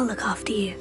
I'll look after you.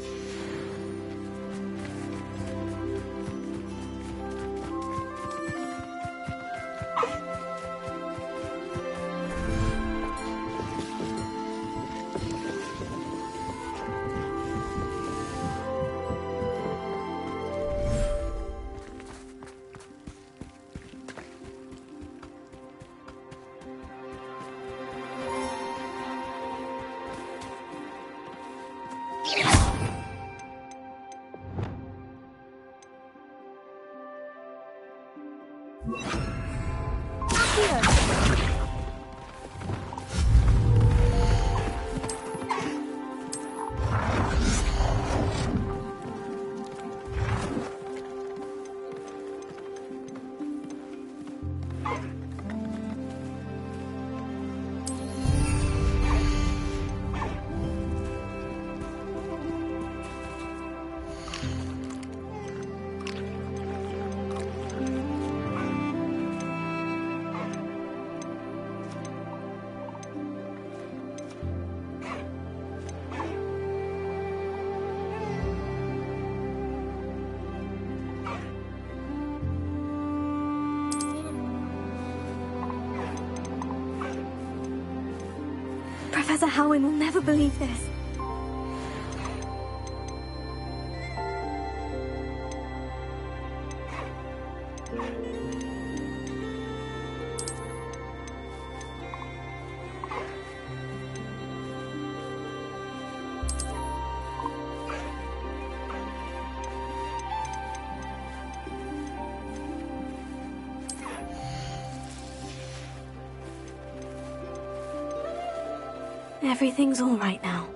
Professor Howin will never believe this. Everything's all right now.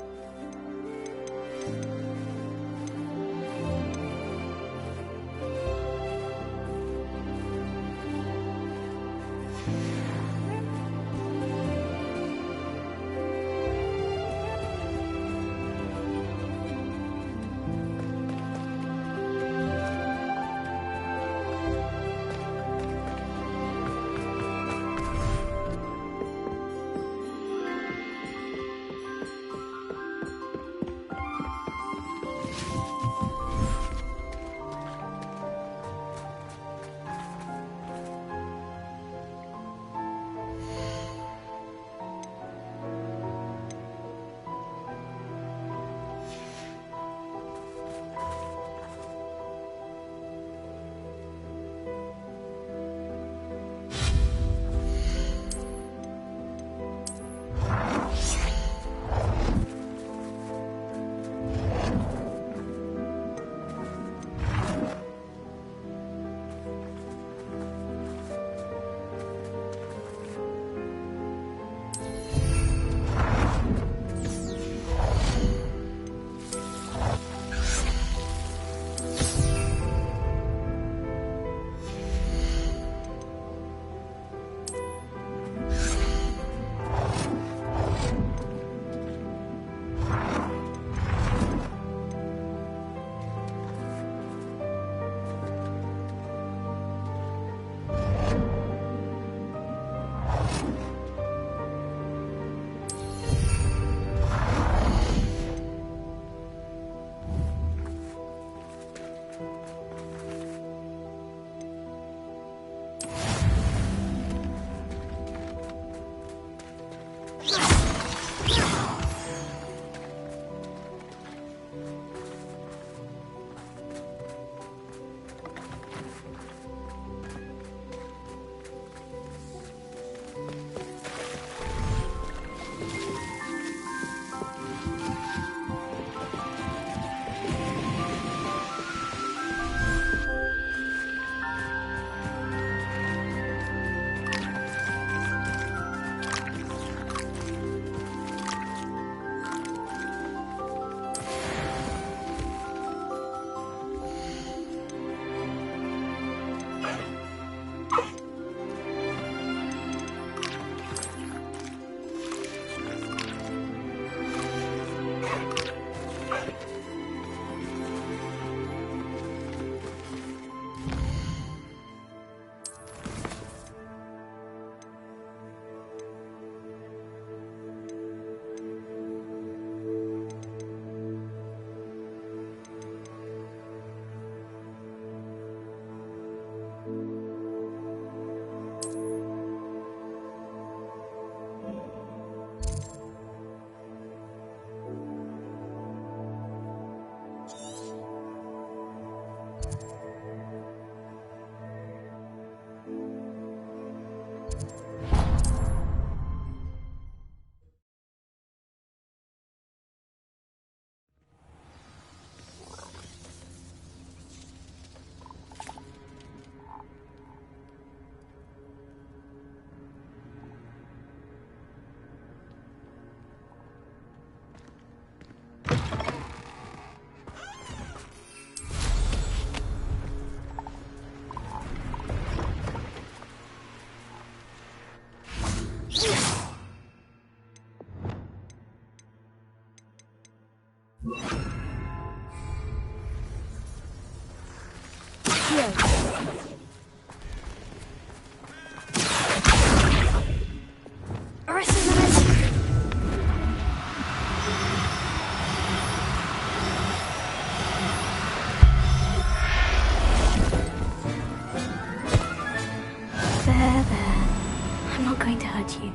I'm not going to hurt you.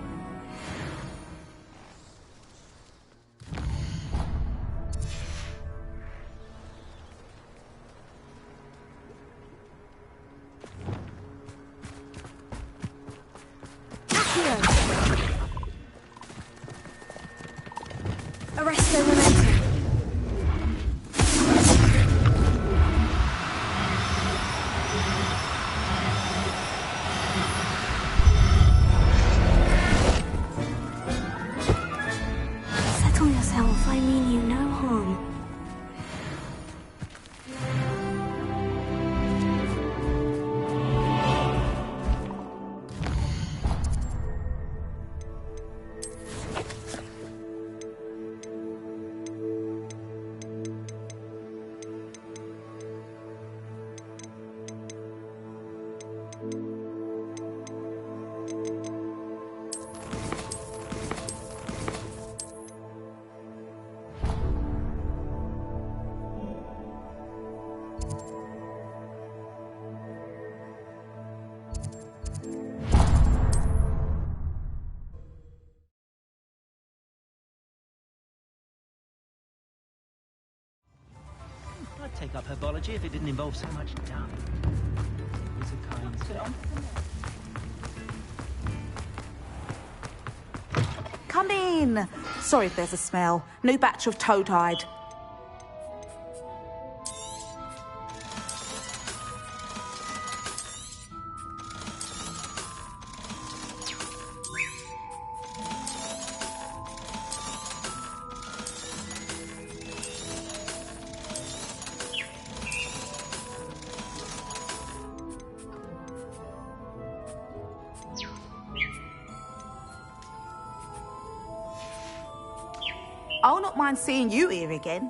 Arresto momentum. Settle yourself, I mean you no harm. I'd take up herbology if it didn't involve so much dung. It was a kind thing. Come in. Sorry if there's a smell. New batch of toad-hide. I'll not mind seeing you here again.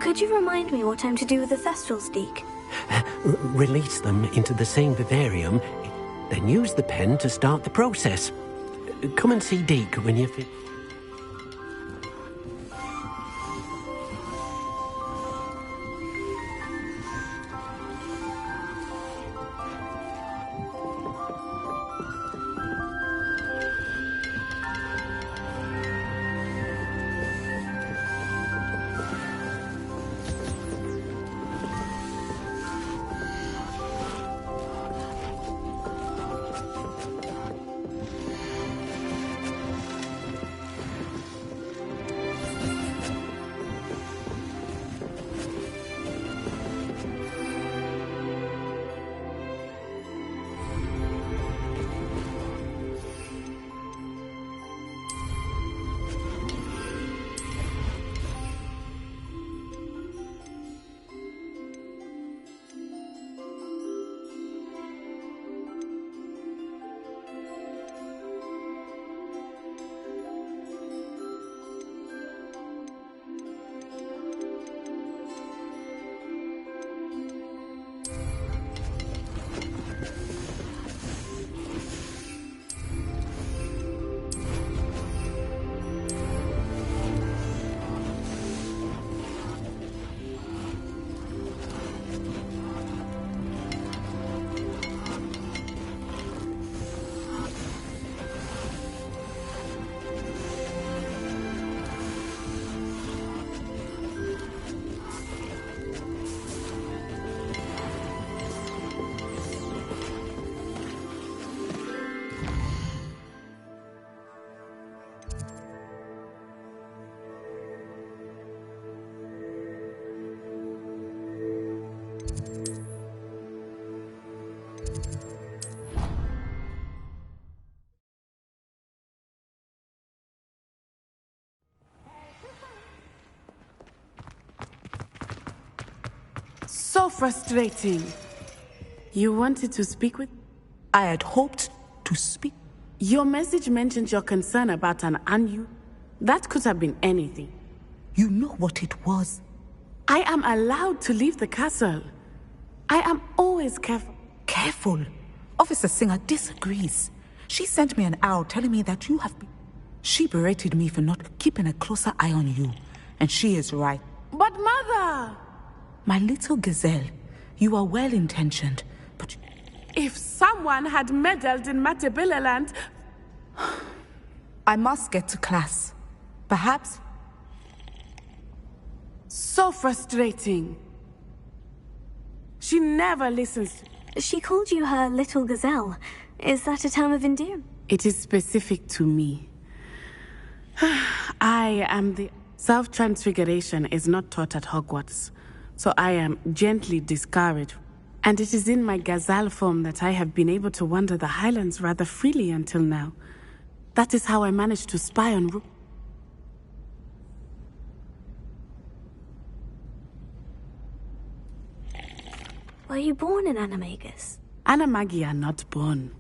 Could you remind me what I'm to do with the Thestrals, Deke? Release them into the same vivarium, then use the pen to start the process. Come and see Deke when you fit. So frustrating. You wanted to speak with? I had hoped to speak. Your message mentioned your concern about an That could have been anything. You know what it was. I am allowed to leave the castle. I am always careful. Careful? Officer Singer disagrees. She sent me an owl telling me that you have been... She berated me for not keeping a closer eye on you. And she is right. But Mother! My little gazelle, you are well-intentioned, but... If someone had meddled in Matabilaland... I must get to class. Perhaps... So frustrating. She never listens. She called you her little gazelle. Is that a term of endearment? It is specific to me. I am the... Self-transfiguration is not taught at Hogwarts, so I am gently discouraged. And it is in my gazelle form that I have been able to wander the highlands rather freely until now. That is how I managed to spy on Rook. Were you born in Animagus? Animagi are not born.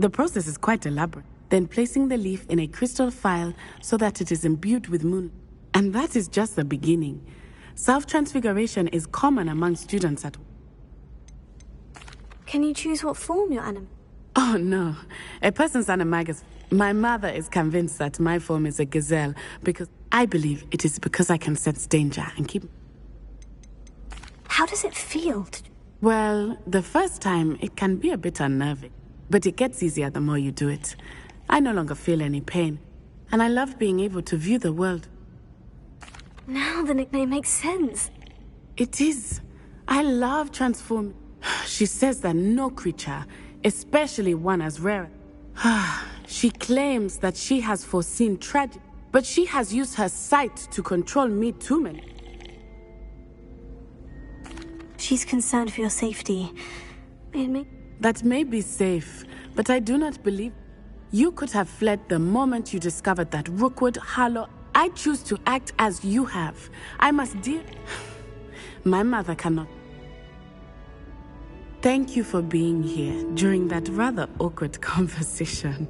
The process is quite elaborate. Then placing the leaf in a crystal phial so that it is imbued with moon. And that is just the beginning. Self-transfiguration is common among students at... Can you choose what form you're Oh no. A person's animagus... My mother is convinced that my form is a gazelle because I believe it is because I can sense danger and keep... How does it feel? Well, the first time it can be a bit unnerving, but it gets easier the more you do it. I no longer feel any pain, and I love being able to view the world. Now the nickname makes sense. It is. I love transforming. She says that no creature, especially one as rare. She claims that she has foreseen tragedy, but she has used her sight to control me too many. She's concerned for your safety. That may be safe, but I do not believe... You could have fled the moment you discovered that Rookwood Hollow. I choose to act as you have. I must deal... My mother cannot... Thank you for being here during that rather awkward conversation.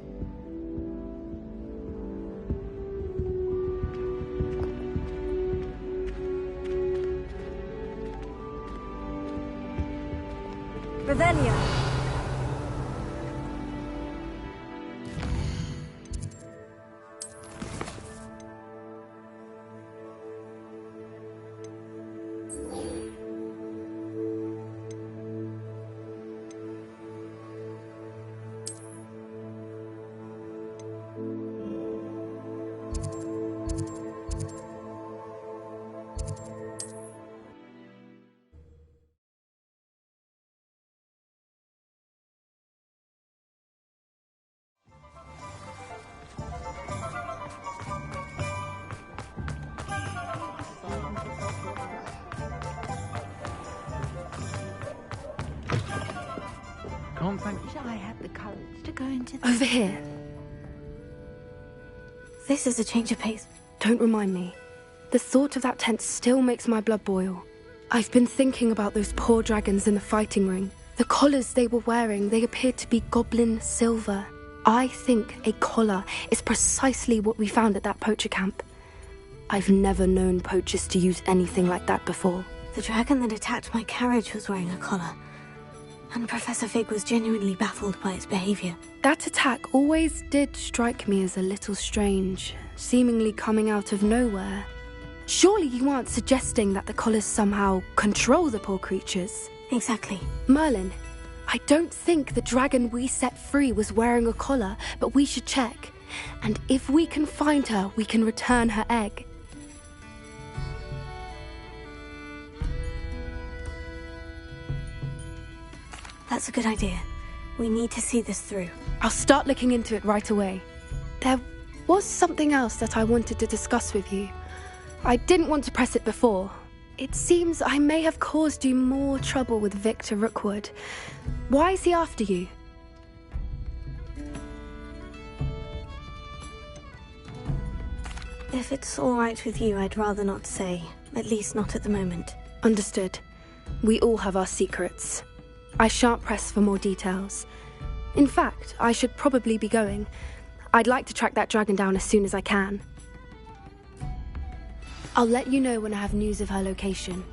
can't thank you. I had the courage to go into the... Over here. This is a change of pace. Don't remind me. The thought of that tent still makes my blood boil. I've been thinking about those poor dragons in the fighting ring. The collars they were wearing, they appeared to be goblin silver. I think a collar is precisely what we found at that poacher camp. I've never known poachers to use anything like that before. The dragon that attacked my carriage was wearing a collar. And Professor Fig was genuinely baffled by its behavior. That attack always did strike me as a little strange, seemingly coming out of nowhere. Surely you aren't suggesting that the collars somehow control the poor creatures? Exactly. Merlin, I don't think the dragon we set free was wearing a collar, but we should check. And if we can find her, we can return her egg. That's a good idea. We need to see this through. I'll start looking into it right away. There was something else that I wanted to discuss with you. I didn't want to press it before. It seems I may have caused you more trouble with Victor Rookwood. Why is he after you? If it's all right with you, I'd rather not say. At least not at the moment. Understood. We all have our secrets. I shan't press for more details. In fact, I should probably be going. I'd like to track that dragon down as soon as I can. I'll let you know when I have news of her location.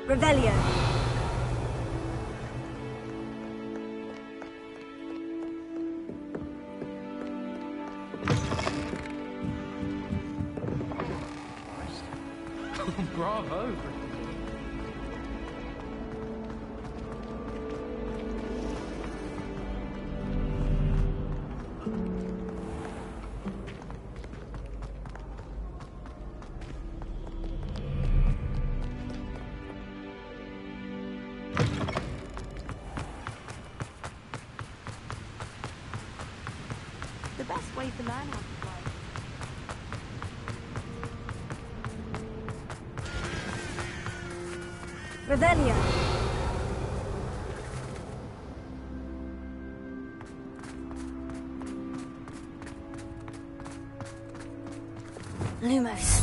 Revelio. Bravo. The best way to learn how to fly. Revelio. Lumos.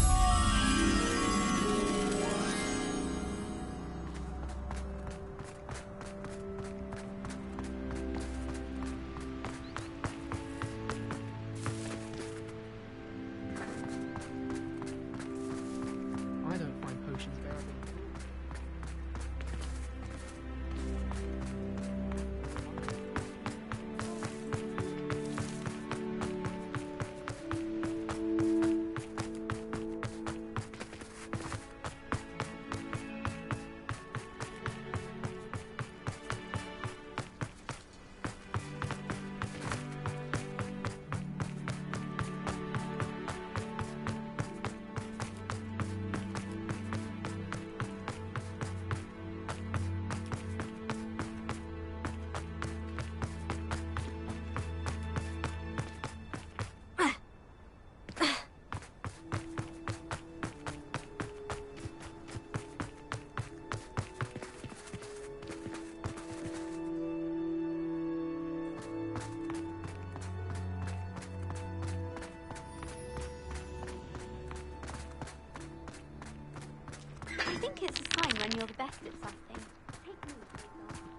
I don't find potions bearable. I think it's a sign when you're the best at something. Take me, for example.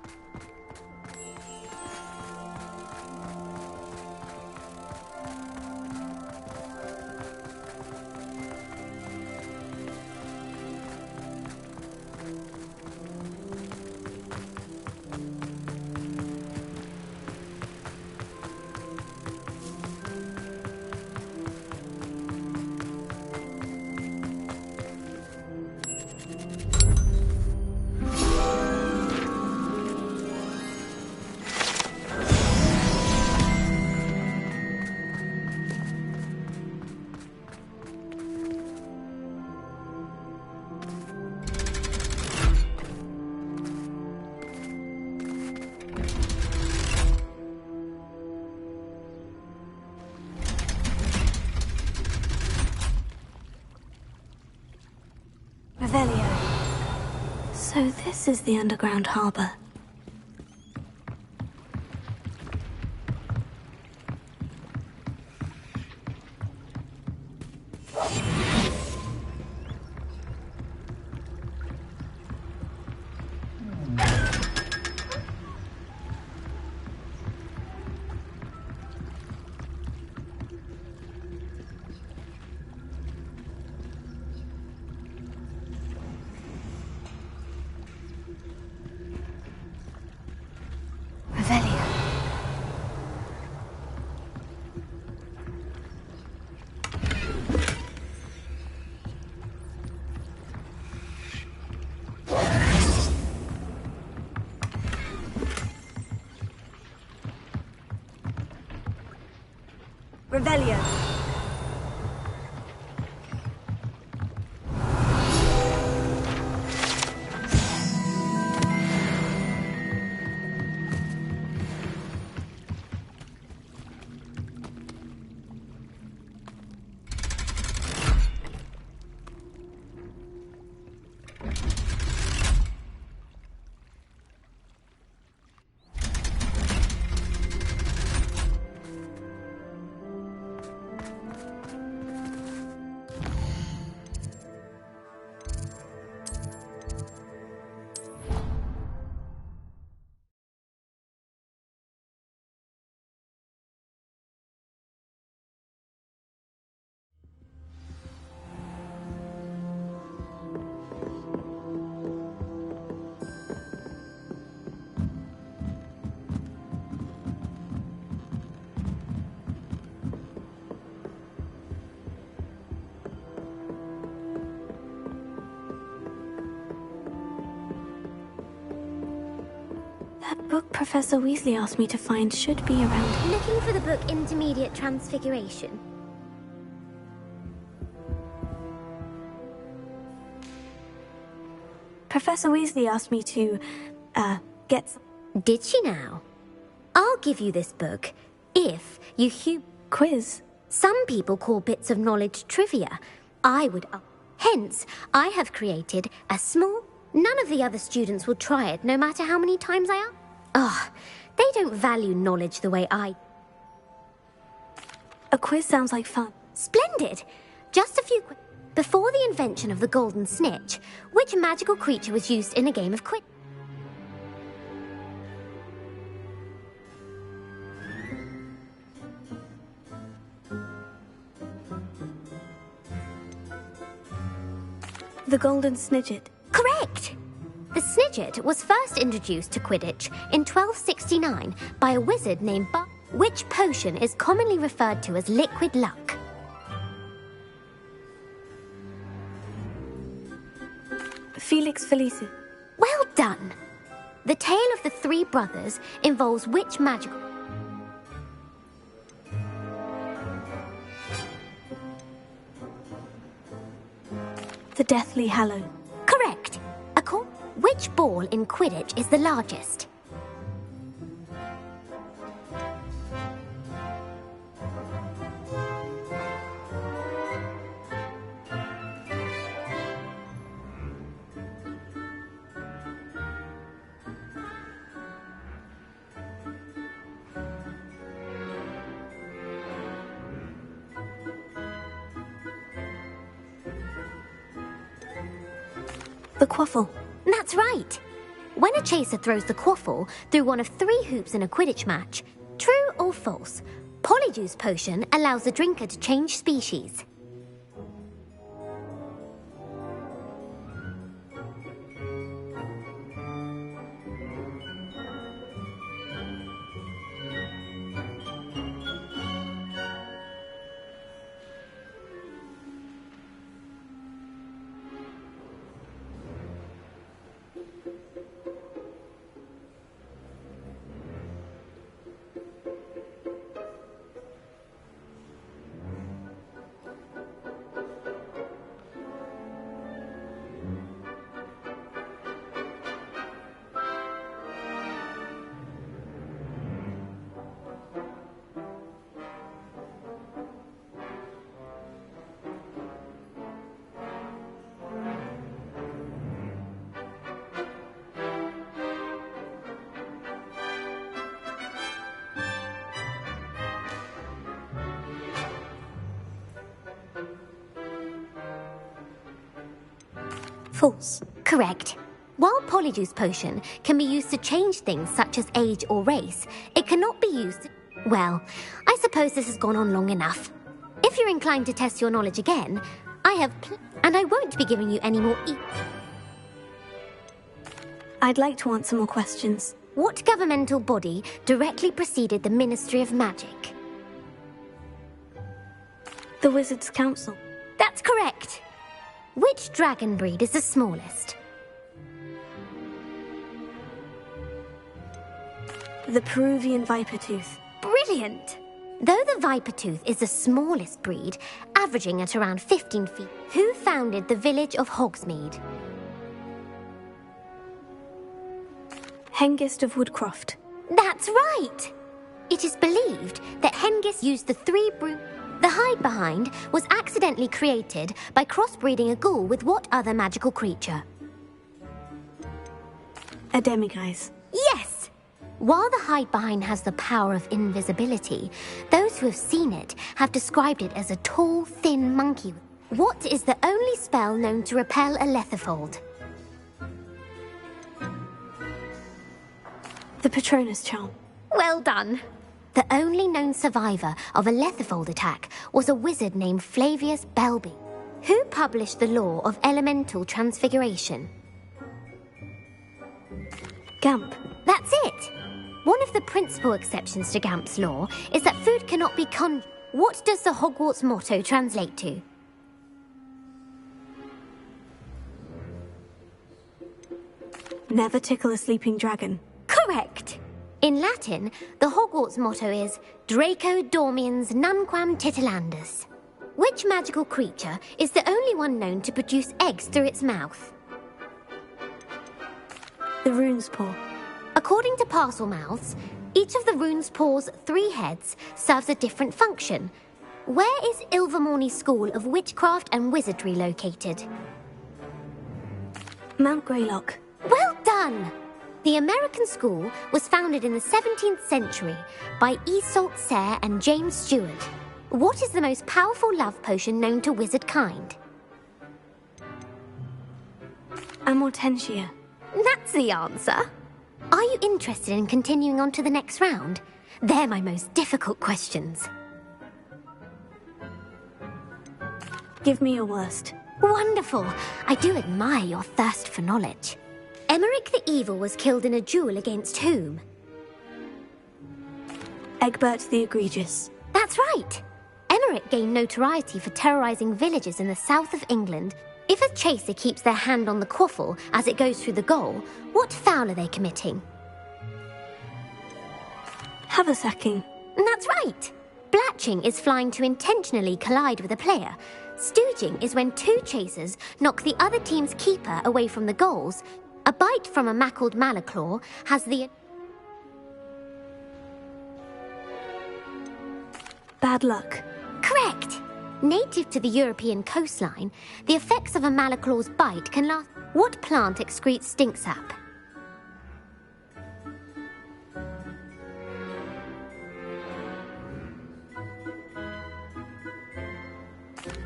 So this is the underground harbor. Revelio. That book Professor Weasley asked me to find should be around. Looking for the book Intermediate Transfiguration? Professor Weasley asked me to, get... Did she now? I'll give you this book if you quiz. Some people call bits of knowledge trivia. I would... Hence, I have created a small... None of the other students will try it, no matter how many times I ask. They don't value knowledge the way I... A quiz sounds like fun. Splendid! Just a few... Before the invention of the golden snitch, which magical creature was used in a game of Quidditch? The golden snidget. Correct! The snidget was first introduced to Quidditch in 1269 by a wizard named which potion is commonly referred to as liquid luck. Felix Felicis. Well done! The tale of the three brothers involves which magical... The Deathly Hallow. Correct! Which ball in Quidditch is the largest? The quaffle. That's right. When a chaser throws the quaffle through one of 3 hoops in a Quidditch match, true or false, Polyjuice Potion allows the drinker to change species. False. Correct. While Polyjuice Potion can be used to change things such as age or race, it cannot be used... Well, I suppose this has gone on long enough. If you're inclined to test your knowledge again, I have... and I won't be giving you any more I'd like to answer more questions. What governmental body directly preceded the Ministry of Magic? The Wizards' Council. That's correct. Which dragon breed is the smallest? The Peruvian Vipertooth. Brilliant! Though the Vipertooth is the smallest breed, averaging at around 15 feet, who founded the village of Hogsmeade? Hengist of Woodcroft. That's right! It is believed that Hengist used the three broom... The hide-behind was accidentally created by crossbreeding a ghoul with what other magical creature? A demiguise. Yes! While the hide-behind has the power of invisibility, those who have seen it have described it as a tall, thin monkey. What is the only spell known to repel a lethifold? The Patronus Charm. Well done. The only known survivor of a lethifold attack was a wizard named Flavius Belby, who published the law of elemental transfiguration. Gamp. That's it. One of the principal exceptions to Gamp's law is that food cannot be What does the Hogwarts motto translate to? Never tickle a sleeping dragon. Correct. In Latin, the Hogwarts motto is Draco dormiens nunquam titilandus. Which magical creature is the only one known to produce eggs through its mouth? The Rune's Paw. According to Parselmouths, each of the Rune's Paw's 3 heads serves a different function. Where is Ilvermorny School of Witchcraft and Wizardry located? Mount Greylock. Well done! The American school was founded in the 17th century by Iseult Sayre and James Stewart. What is the most powerful love potion known to wizard kind? Amortentia. That's the answer. Are you interested in continuing on to the next round? They're my most difficult questions. Give me your worst. Wonderful. I do admire your thirst for knowledge. Emeric the Evil was killed in a duel against whom? Egbert the Egregious. That's right. Emeric gained notoriety for terrorizing villages in the south of England. If a chaser keeps their hand on the quaffle as it goes through the goal, what foul are they committing? Haversacking. That's right. Blatching is flying to intentionally collide with a player. Stooging is when 2 chasers knock the other team's keeper away from the goals. A bite from a mackled malaclaw has the... Bad luck. Correct! Native to the European coastline, the effects of a malaclaw's bite can last... What plant excretes stink sap?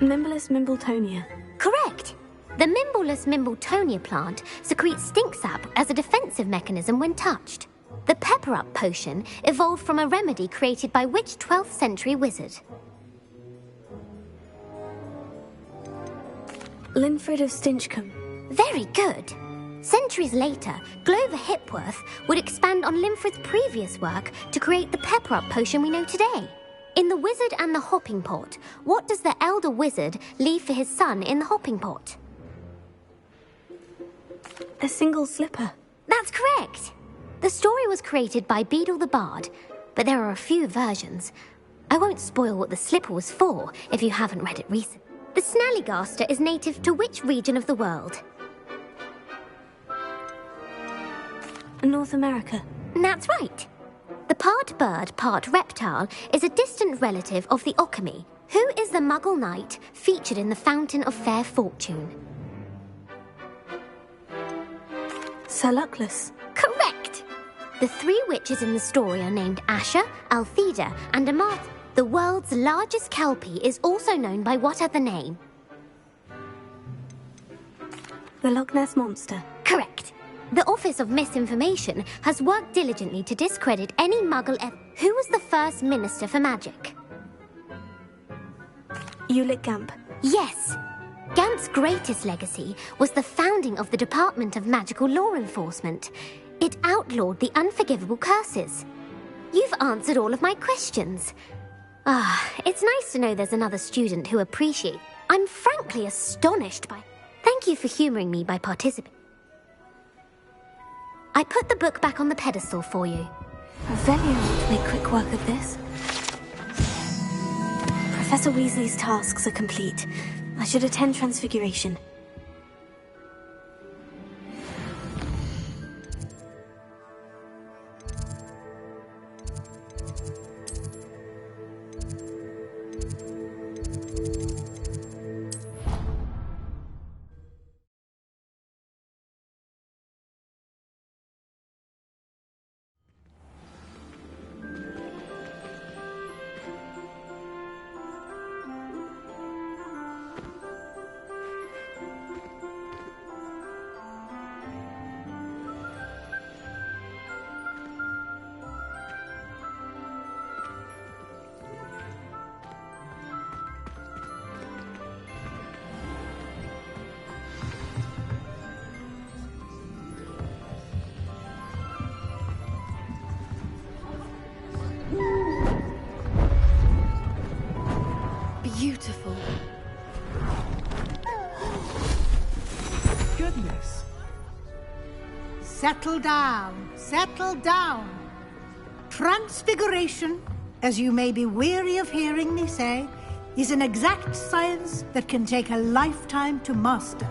Mimbless Mimbletonia. Correct! The Mimbleless Mimbletonia plant secretes stink sap as a defensive mechanism when touched. The Pepper-Up potion evolved from a remedy created by which 12th century wizard? Linfred of Stinchcombe. Very good. Centuries later, Glover Hipworth would expand on Linfred's previous work to create the Pepper-Up potion we know today. In The Wizard and the Hopping Pot, what does the elder wizard leave for his son in the hopping pot? A single slipper. That's correct. The story was created by Beadle the Bard, but there are a few versions. I won't spoil what the slipper was for if you haven't read it recently. The Snallygaster is native to which region of the world? North America. That's right. The part bird, part reptile is a distant relative of the Occamy. Who is the Muggle knight featured in the Fountain of Fair Fortune? Sir Luckless. Correct! The 3 witches in the story are named Asher, Altheda, and Amarth. The world's largest kelpie is also known by what other name? The Loch Ness Monster. Correct. The Office of Misinformation has worked diligently to discredit any Muggle Who was the first Minister for Magic? Ulick Gamp. Yes. Gamp's greatest legacy was the founding of the Department of Magical Law Enforcement. It outlawed the unforgivable curses. You've answered all of my questions. It's nice to know there's another student who appreciates. I'm frankly astonished by... Thank you for humouring me by participating. I put the book back on the pedestal for you. Revelio to make quick work of this. Professor Weasley's tasks are complete. I should attend Transfiguration. Beautiful. Goodness. Settle down. Settle down. Transfiguration, as you may be weary of hearing me say, is an exact science that can take a lifetime to master.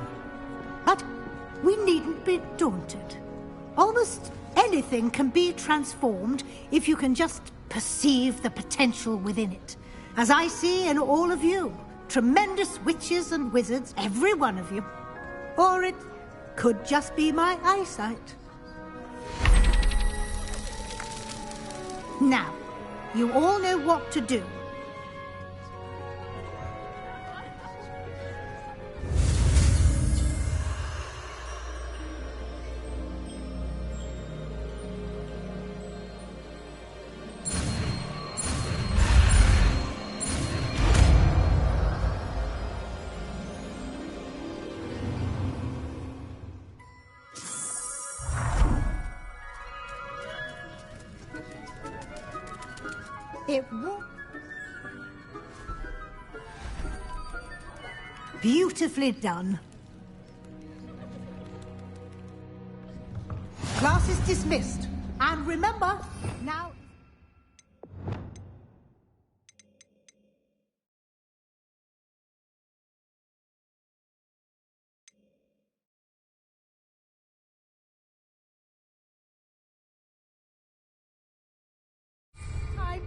But we needn't be daunted. Almost anything can be transformed if you can just perceive the potential within it. As I see in all of you, tremendous witches and wizards, every one of you. Or it could just be my eyesight. Now, you all know what to do. It won't. Beautifully done. Class is dismissed. And remember, now...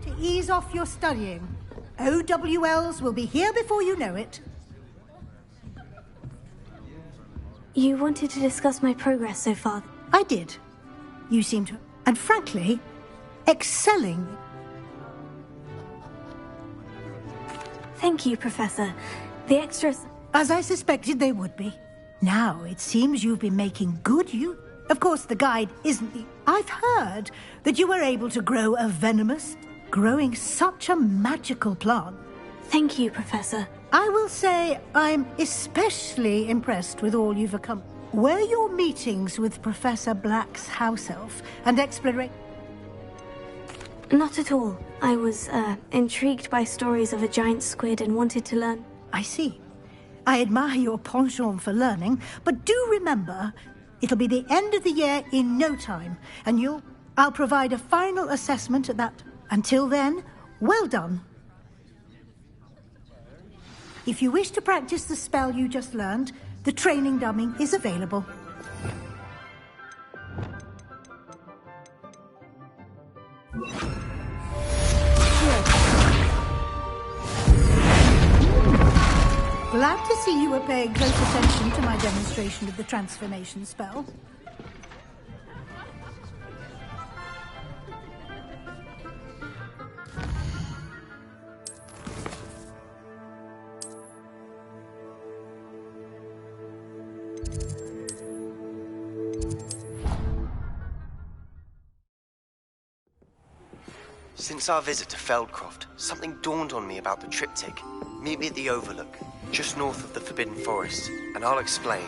to ease off your studying. OWLs will be here before you know it. You wanted to discuss my progress so far. I did. You seem to... And frankly, excelling. Thank you, Professor. The extras... As I suspected they would be. Now, it seems you've been making good use... Of course, the guide isn't the... I've heard that you were able to grow a venomous... growing such a magical plant. Thank you, Professor. I will say I'm especially impressed with all you've accomplished. Were your meetings with Professor Black's house elf and exploration? Not at all. I was, intrigued by stories of a giant squid and wanted to learn. I see. I admire your penchant for learning, but do remember, it'll be the end of the year in no time, and I'll provide a final assessment at that. Until then, well done. If you wish to practice the spell you just learned, the training dummy is available. Glad to see you were paying close attention to my demonstration of the transformation spell. Since our visit to Feldcroft, something dawned on me about the triptych. Meet me at the Overlook, just north of the Forbidden Forest, and I'll explain.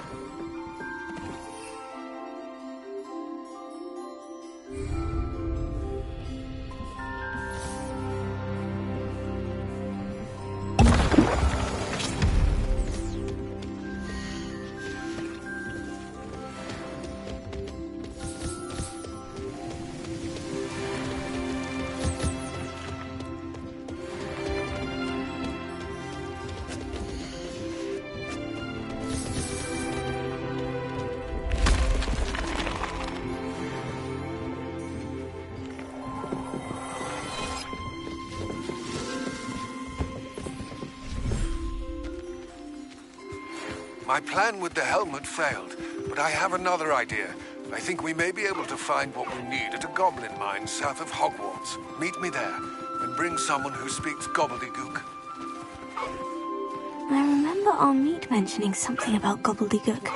My plan with the helmet failed, but I have another idea. I think we may be able to find what we need at a goblin mine south of Hogwarts. Meet me there, and bring someone who speaks gobbledygook. I remember our meet mentioning something about gobbledygook.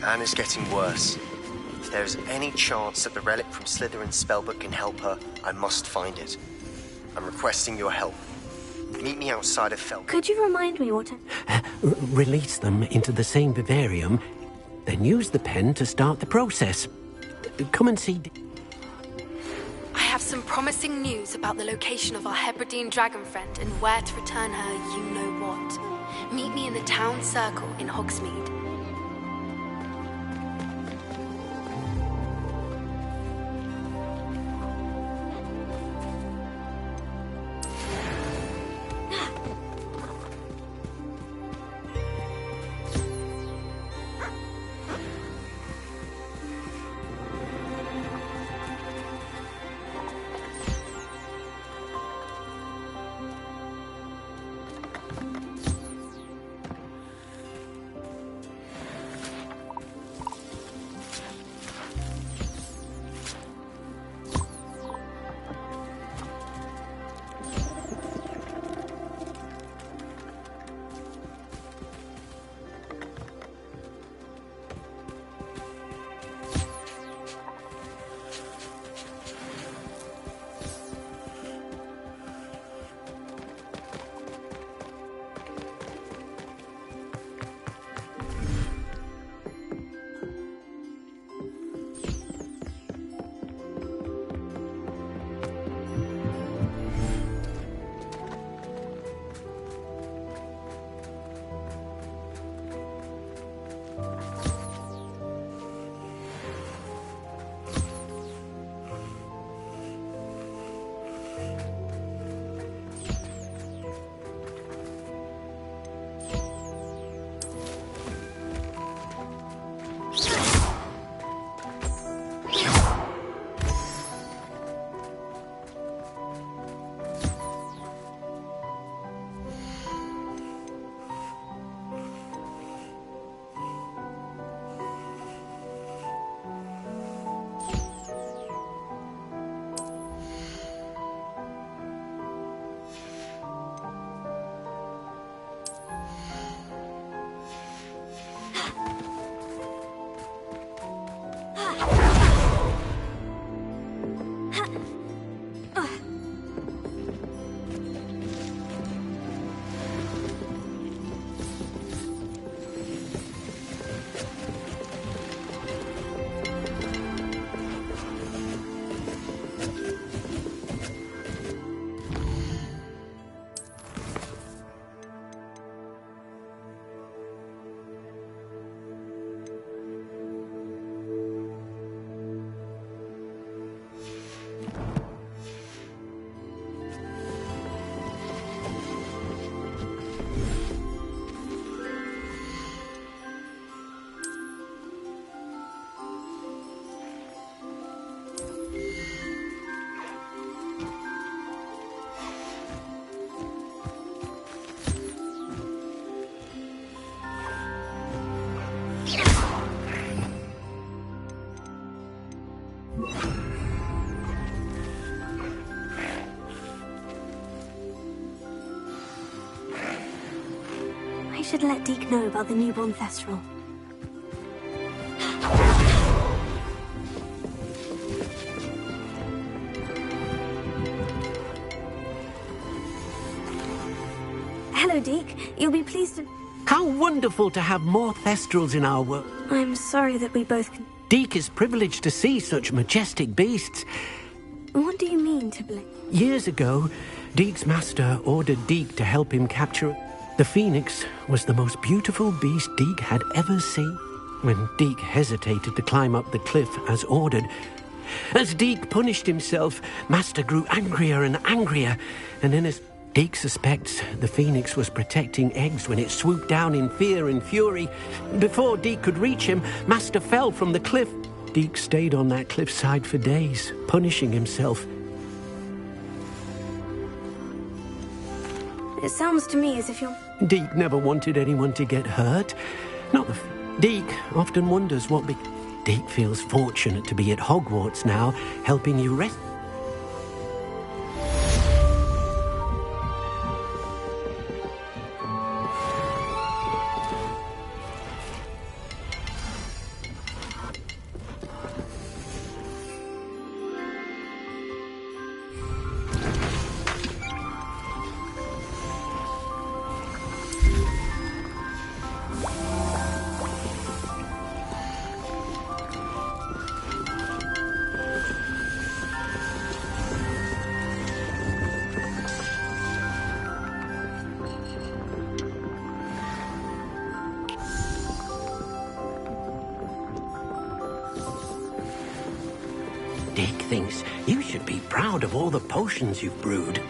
Anna's getting worse. If there is any chance that the relic from Slytherin's spellbook can help her, I must find it. I'm requesting your help. Meet me outside of Fel. Could you remind me what Release them into the same vivarium, then use the pen to start the process. Come and see... I have some promising news about the location of our Hebridean dragon friend and where to return her you-know-what. Meet me in the town circle in Hogsmeade. should let Deke know about the newborn Thestral. Hello, Deke. You'll be pleased to... How wonderful to have more Thestrals in our world. I'm sorry that we both can... Deke is privileged to see such majestic beasts. What do you mean, Tibbling? Years ago, Deke's master ordered Deke to help him capture... The Phoenix was the most beautiful beast Deke had ever seen. When Deke hesitated to climb up the cliff as ordered, as Deke punished himself, Master grew angrier and angrier, and in his... Deke suspects the Phoenix was protecting eggs when it swooped down in fear and fury. Before Deke could reach him, Master fell from the cliff. Deke stayed on that cliffside for days, punishing himself. It sounds to me as if you're... Deke never wanted anyone to get hurt. Not the... Deke often wonders what... Deke feels fortunate to be at Hogwarts now, helping you rest... thinks you should be proud of all the potions you've brewed.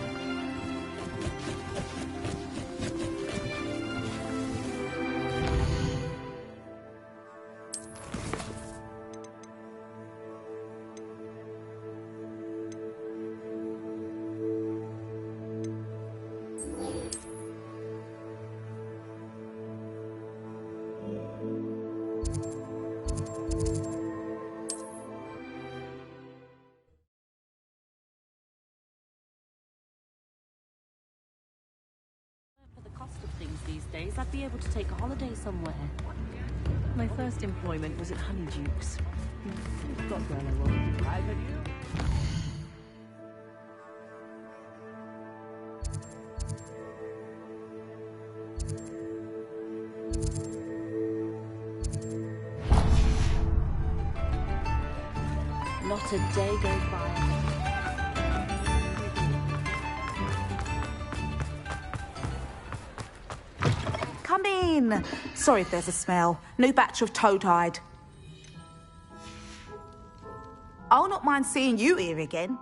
These days, I'd be able to take a holiday somewhere. My first employment was at Honeyduke's. Got where I wanted. I got you. Not a day goes by. Come in. Sorry if there's a smell. New batch of toad-hide. I'll not mind seeing you here again.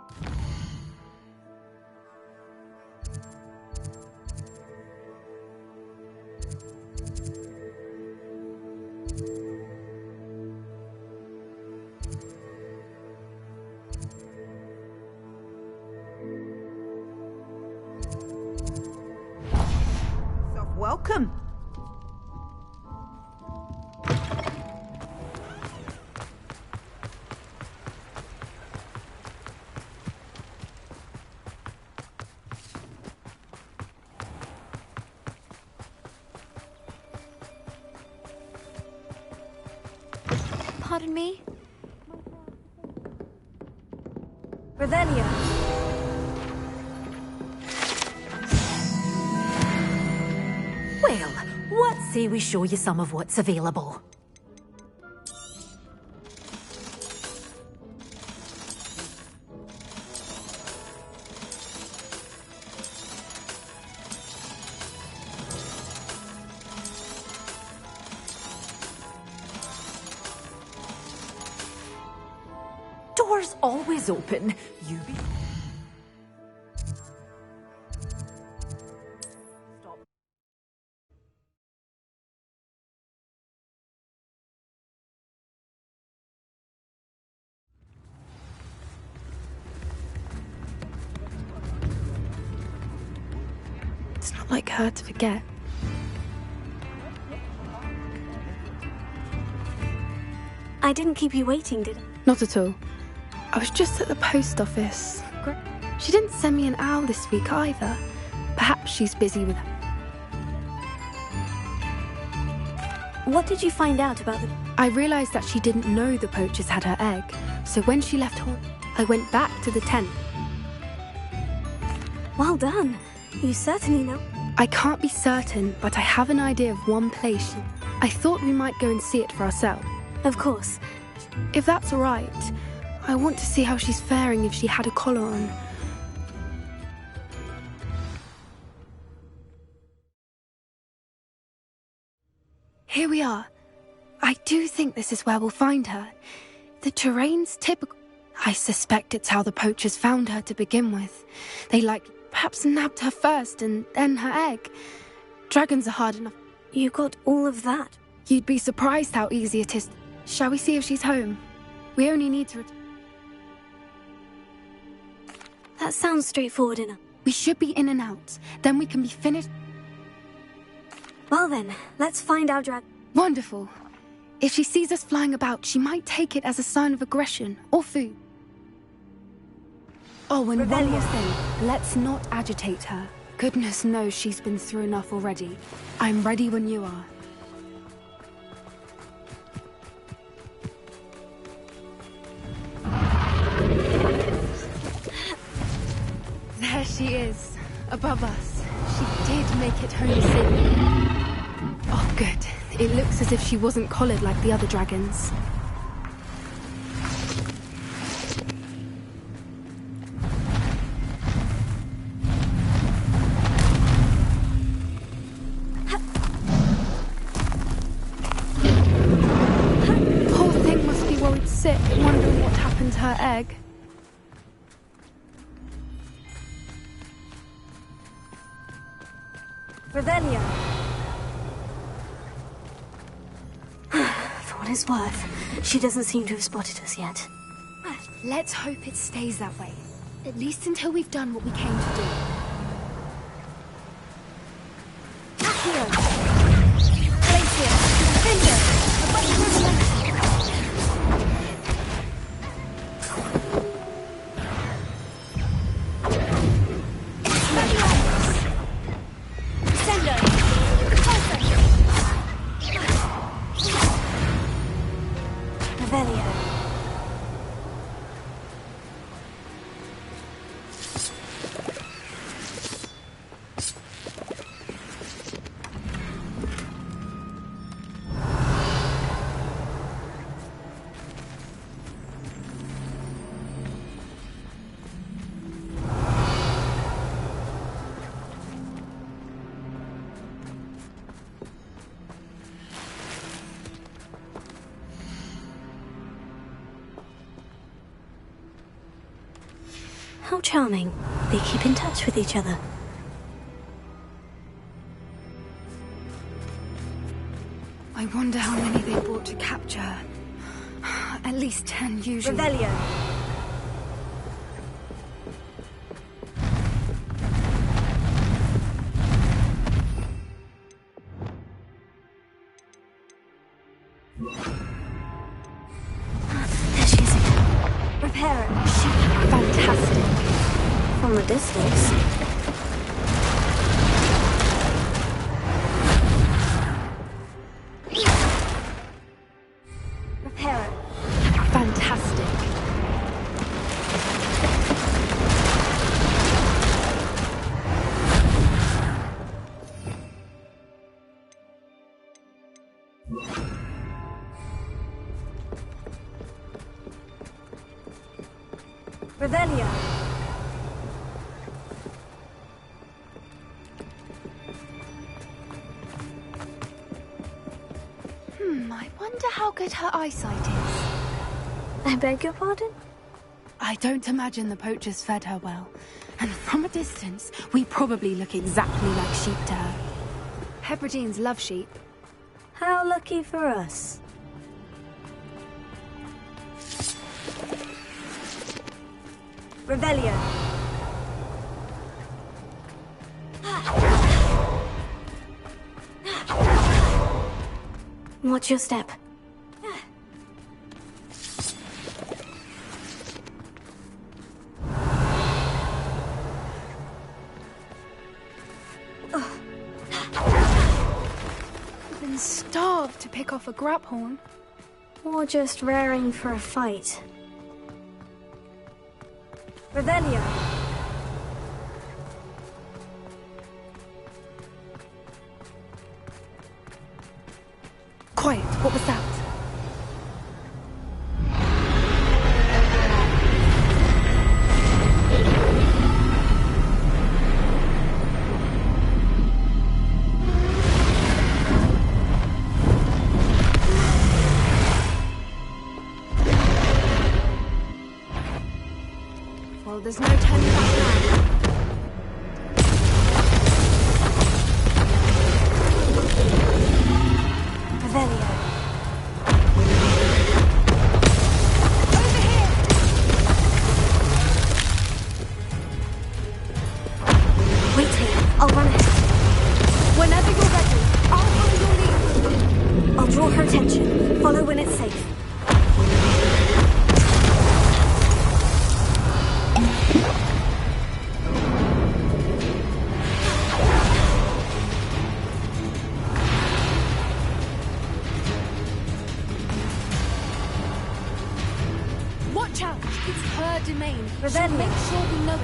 Welcome. Pardon me? Revelio. Well, what say we show you some of what's available? Doors always open. You be... It's not like her to forget. I didn't keep you waiting, did I? Not at all. I was just at the post office. She didn't send me an owl this week either. Perhaps she's busy with... What did you find out about the... I realised that she didn't know the poachers had her egg. So when she left home, I went back to the tent. Well done. You certainly know. I can't be certain, but I have an idea of one place. I thought we might go and see it for ourselves. Of course. If that's all right, I want to see how she's faring if she had a collar on. Here we are. I do think this is where we'll find her. The terrain's typical. I suspect it's how the poachers found her to begin with. They perhaps nabbed her first and then her egg. Dragons are hard enough. You got all of that? You'd be surprised how easy it is. Shall we see if she's home? We only need to... That sounds straightforward enough. We should be in and out. Then we can be finished. Well then, let's find our dragon. Wonderful. If she sees us flying about, she might take it as a sign of aggression or food. Oh, and one more thing. Let's not agitate her. Goodness knows she's been through enough already. I'm ready when you are. There she is, above us. She did make it home safely. Oh, good. It looks as if she wasn't collared like the other dragons. Poor thing must be worried sick, wondering what happened to her egg. Revelio. For what it's worth, she doesn't seem to have spotted us yet. Let's hope it stays that way. At least until we've done what we came to do. Accio! Glacier! Defender! How charming. They keep in touch with each other. I wonder how many they brought to capture. At least 10 usually. Revelio. There she is again. Repair it. Fantastic. From a distance. Repair it. Fantastic. Revelio. I wonder how good her eyesight is. I beg your pardon? I don't imagine the poachers fed her well. And from a distance, we probably look exactly like sheep to her. Hebrideans love sheep. How lucky for us. Revelio. Watch your step. I've been starved to pick off a graphorn. Or just raring for a fight. Revelio. Quiet, what was that? Well, there's no turning back now. Revelio. Wait here. I'll run ahead. Whenever you're ready, I'll follow your lead. I'll draw her attention. Follow when it's safe. Watch out! It's her domain. But She'll then- make sure we know it.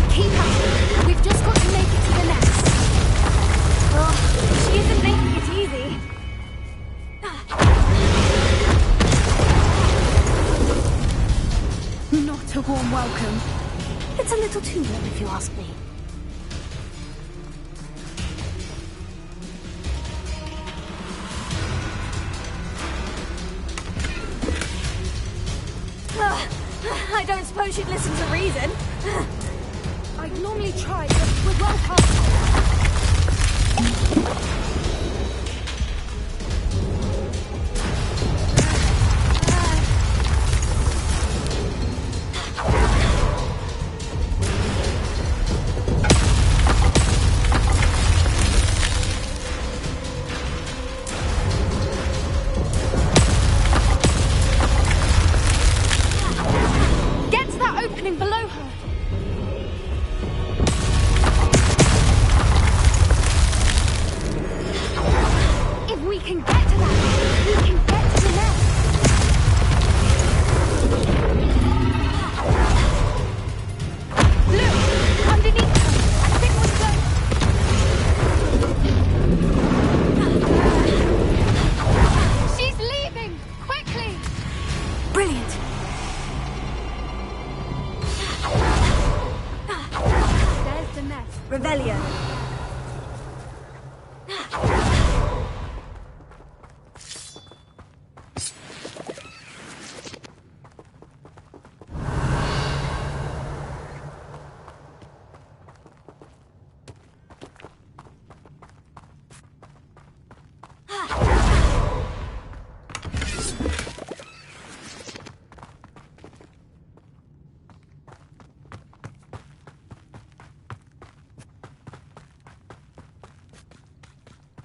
Keep at it. We've just got to make it to the nest. Oh, she isn't making it easy. Not a warm welcome. It's a little too warm if you ask me. suppose she'd listen to reason. I'd normally try, but we're well past.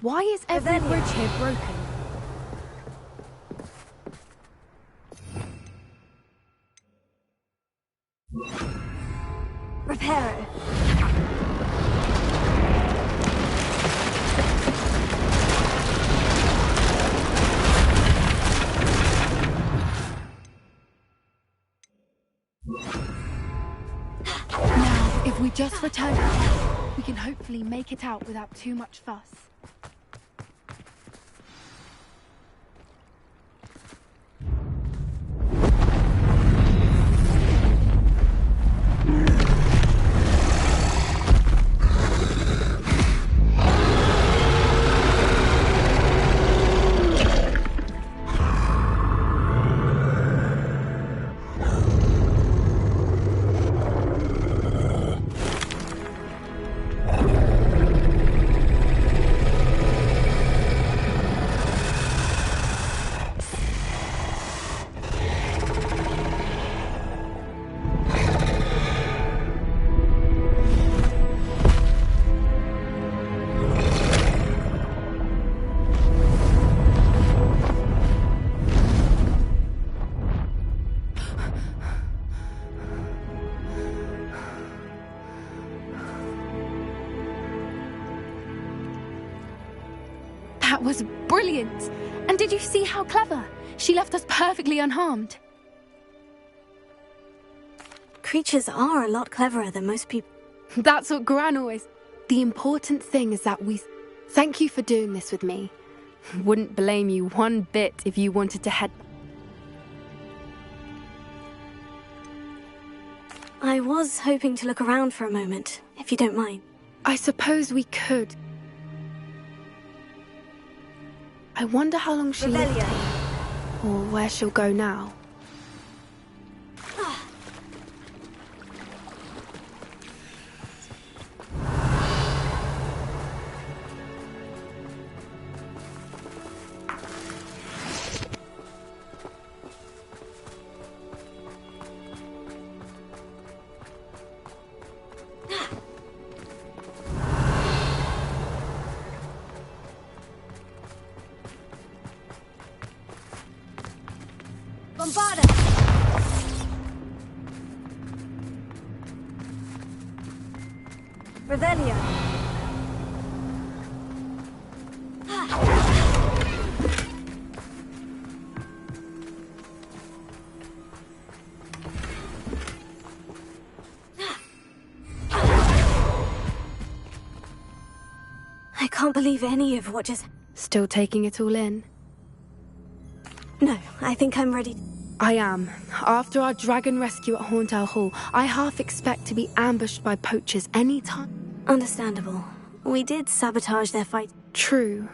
Why is every bridge here broken? Repair it. Now, if we just return to town, we can hopefully make it out without too much fuss. That was brilliant! And did you see how clever? She left us perfectly unharmed. Creatures are a lot cleverer than most people. That's what Gran always... The important thing is that we... Thank you for doing this with me. Wouldn't blame you one bit if you wanted to head... I was hoping to look around for a moment, if you don't mind. I suppose we could. I wonder how long she lived here, or where she'll go now. I can't believe any of what just... Still taking it all in? No, I think I'm ready. I am. After our dragon rescue at Hauntowl Hall, I half expect to be ambushed by poachers any time. Understandable. We did sabotage their fight. True.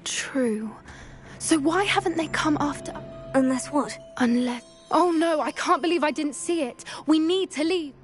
True. So why haven't they come after... Unless what? Unless... Oh no, I can't believe I didn't see it. We need to leave.